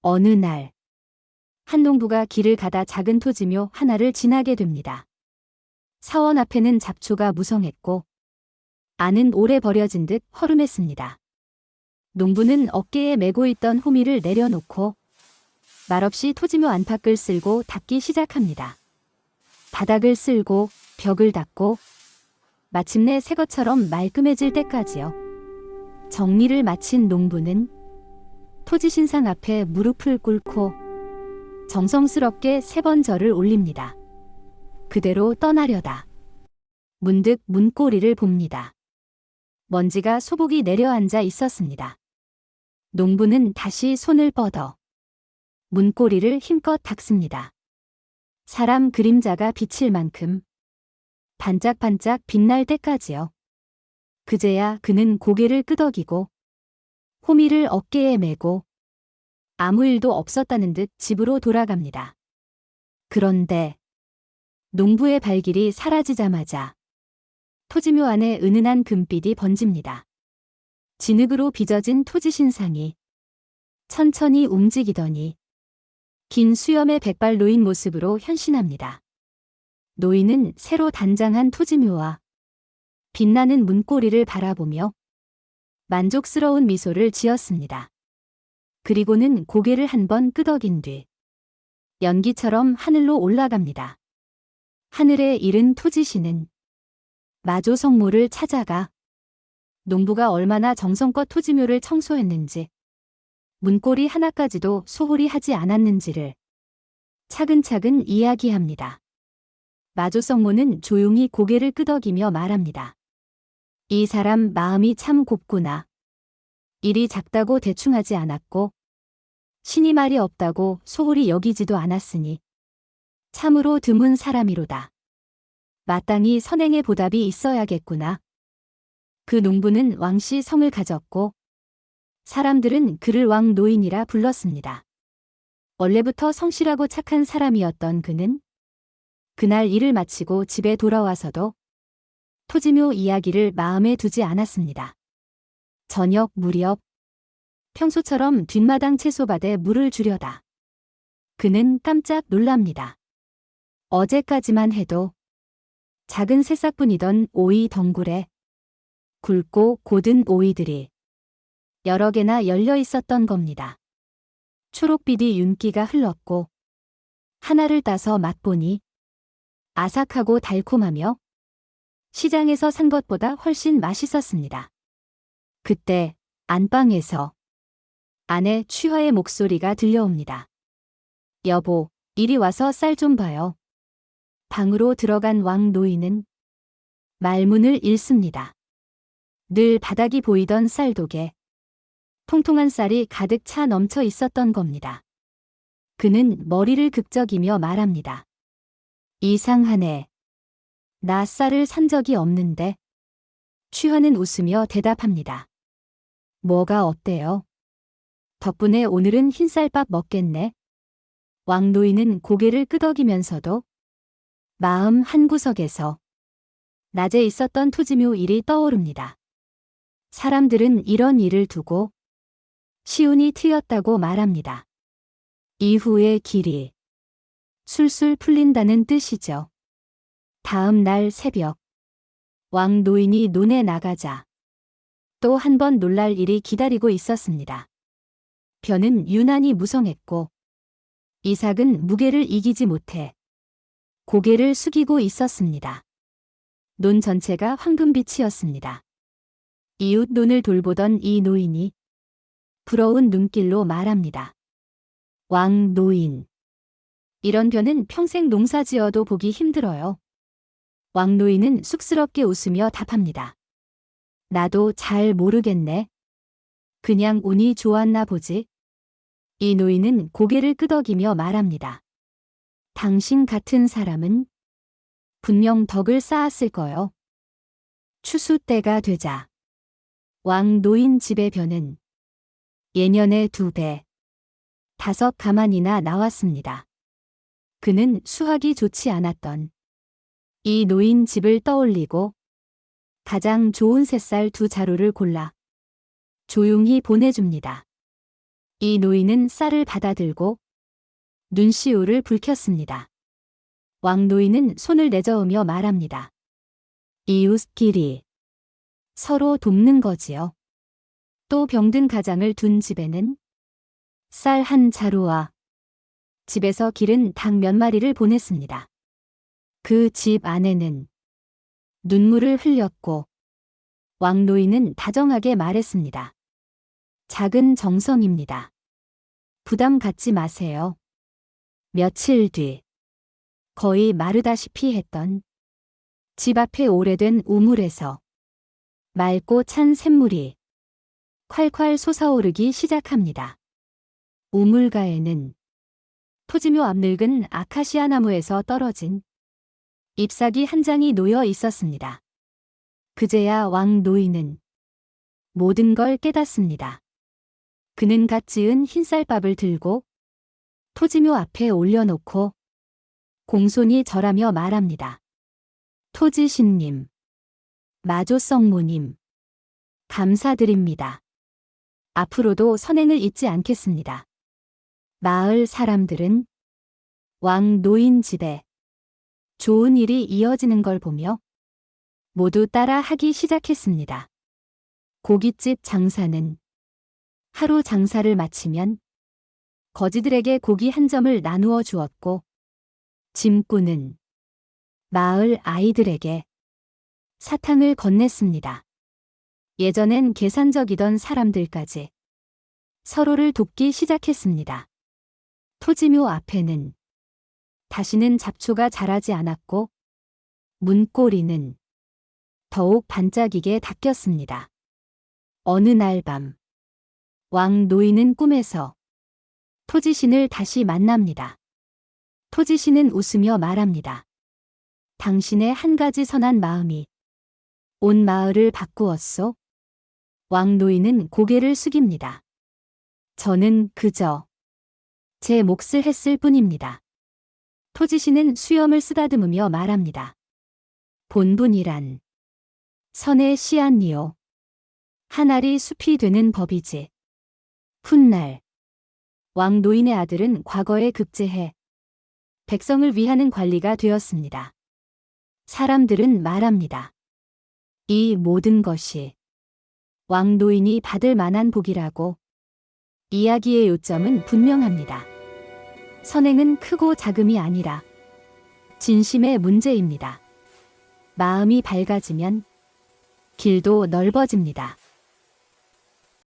어느 날, 한 농부가 길을 가다 작은 토지묘 하나를 지나게 됩니다. 사원 앞에는 잡초가 무성했고 안은 오래 버려진 듯 허름했습니다. 농부는 어깨에 메고 있던 호미를 내려놓고 말없이 토지묘 안팎을 쓸고 닦기 시작합니다. 바닥을 쓸고 벽을 닦고 마침내 새 것처럼 말끔해질 때까지요. 정리를 마친 농부는 토지 신상 앞에 무릎을 꿇고 정성스럽게 3번 절을 올립니다. 그대로 떠나려다 문득 문고리를 봅니다. 먼지가 소복이 내려앉아 있었습니다. 농부는 다시 손을 뻗어 문고리를 힘껏 닦습니다. 사람 그림자가 비칠 만큼 반짝반짝 빛날 때까지요. 그제야 그는 고개를 끄덕이고 호미를 어깨에 메고 아무 일도 없었다는 듯 집으로 돌아갑니다. 그런데 농부의 발길이 사라지자마자 토지묘 안에 은은한 금빛이 번집니다. 진흙으로 빚어진 토지 신상이 천천히 움직이더니 긴 수염의 백발 노인 모습으로 현신합니다. 노인은 새로 단장한 토지묘와 빛나는 문고리를 바라보며 만족스러운 미소를 지었습니다. 그리고는 고개를 한번 끄덕인 뒤 연기처럼 하늘로 올라갑니다. 하늘에 이른 토지신은 마조성모를 찾아가 농부가 얼마나 정성껏 토지묘를 청소했는지 문고리 하나까지도 소홀히 하지 않았는지를 차근차근 이야기합니다. 마조성모는 조용히 고개를 끄덕이며 말합니다. 이 사람 마음이 참 곱구나. 일이 작다고 대충 하지 않았고 신이 말이 없다고 소홀히 여기지도 않았으니 참으로 드문 사람이로다. 마땅히 선행의 보답이 있어야겠구나. 그 농부는 왕씨 성을 가졌고 사람들은 그를 왕 노인이라 불렀습니다. 원래부터 성실하고 착한 사람이었던 그는 그날 일을 마치고 집에 돌아와서도 토지묘 이야기를 마음에 두지 않았습니다. 저녁 무렵 평소처럼 뒷마당 채소밭에 물을 주려다 그는 깜짝 놀랍니다. 어제까지만 해도 작은 새싹뿐이던 오이 덩굴에 굵고 고든 오이들이 여러 개나 열려 있었던 겁니다. 초록빛이 윤기가 흘렀고 하나를 따서 맛보니 아삭하고 달콤하며 시장에서 산 것보다 훨씬 맛있었습니다. 그때 안방에서 아내 취화의 목소리가 들려옵니다. 여보, 이리 와서 쌀 좀 봐요. 방으로 들어간 왕 노인은 말문을 잃습니다. 늘 바닥이 보이던 쌀독에 통통한 쌀이 가득 차 넘쳐 있었던 겁니다. 그는 머리를 극적이며 말합니다. 이상하네. 나 쌀을 산 적이 없는데. 취화는 웃으며 대답합니다. 뭐가 어때요? 덕분에 오늘은 흰쌀밥 먹겠네. 왕 노인은 고개를 끄덕이면서도 마음 한구석에서 낮에 있었던 토지묘 일이 떠오릅니다. 사람들은 이런 일을 두고 시운이 트였다고 말합니다. 이후의 길이 술술 풀린다는 뜻이죠. 다음 날 새벽 왕 노인이 논에 나가자 또 한 번 놀랄 일이 기다리고 있었습니다. 벼는 유난히 무성했고 이삭은 무게를 이기지 못해 고개를 숙이고 있었습니다. 논 전체가 황금빛이었습니다. 이웃 논을 돌보던 이 노인이 부러운 눈길로 말합니다. 왕 노인. 이런 벼는 평생 농사지어도 보기 힘들어요. 왕 노인은 쑥스럽게 웃으며 답합니다. 나도 잘 모르겠네. 그냥 운이 좋았나 보지. 이 노인은 고개를 끄덕이며 말합니다. 당신 같은 사람은 분명 덕을 쌓았을 거요. 추수 때가 되자 왕 노인 집의 벼는 예년의 2배, 5가만이나 나왔습니다. 그는 수확이 좋지 않았던 이 노인 집을 떠올리고 가장 좋은 새쌀 2자루를 골라 조용히 보내줍니다. 이 노인은 쌀을 받아들고 눈시울을 붉혔습니다. 왕 노인은 손을 내저으며 말합니다. 이웃끼리 서로 돕는 거지요. 또 병든 가장을 둔 집에는 쌀 한 자루와 집에서 기른 닭 몇 마리를 보냈습니다. 그 집 안에는 눈물을 흘렸고 왕 노인은 다정하게 말했습니다. 작은 정성입니다. 부담 갖지 마세요. 며칠 뒤 거의 마르다시피 했던 집 앞에 오래된 우물에서 맑고 찬 샘물이 콸콸 솟아오르기 시작합니다. 우물가에는 토지묘 앞 늙은 아카시아 나무에서 떨어진 잎사귀 한 장이 놓여 있었습니다. 그제야 왕 노인은 모든 걸 깨닫습니다. 그는 갓 지은 흰쌀밥을 들고 토지묘 앞에 올려놓고 공손히 절하며 말합니다. 토지신님, 마조성모님, 감사드립니다. 앞으로도 선행을 잊지 않겠습니다. 마을 사람들은 왕 노인 집에 좋은 일이 이어지는 걸 보며 모두 따라 하기 시작했습니다. 고깃집 장사는 하루 장사를 마치면 거지들에게 고기 한 점을 나누어 주었고, 짐꾼은 마을 아이들에게 사탕을 건넸습니다. 예전엔 계산적이던 사람들까지 서로를 돕기 시작했습니다. 토지묘 앞에는 다시는 잡초가 자라지 않았고 문고리는 더욱 반짝이게 닦였습니다. 어느 날 밤, 왕 노인은 꿈에서 토지신을 다시 만납니다. 토지신은 웃으며 말합니다. 당신의 한 가지 선한 마음이 온 마을을 바꾸었소. 왕 노인은 고개를 숙입니다. 저는 그저 제 몫을 했을 뿐입니다. 토지신은 수염을 쓰다듬으며 말합니다. 본분이란 선의 씨앗이요. 한 알이 숲이 되는 법이지. 훗날 왕 노인의 아들은 과거에 급제해 백성을 위하는 관리가 되었습니다. 사람들은 말합니다. 이 모든 것이 왕 노인이 받을 만한 복이라고. 이야기의 요점은 분명합니다. 선행은 크고 작음이 아니라 진심의 문제입니다. 마음이 밝아지면 길도 넓어집니다.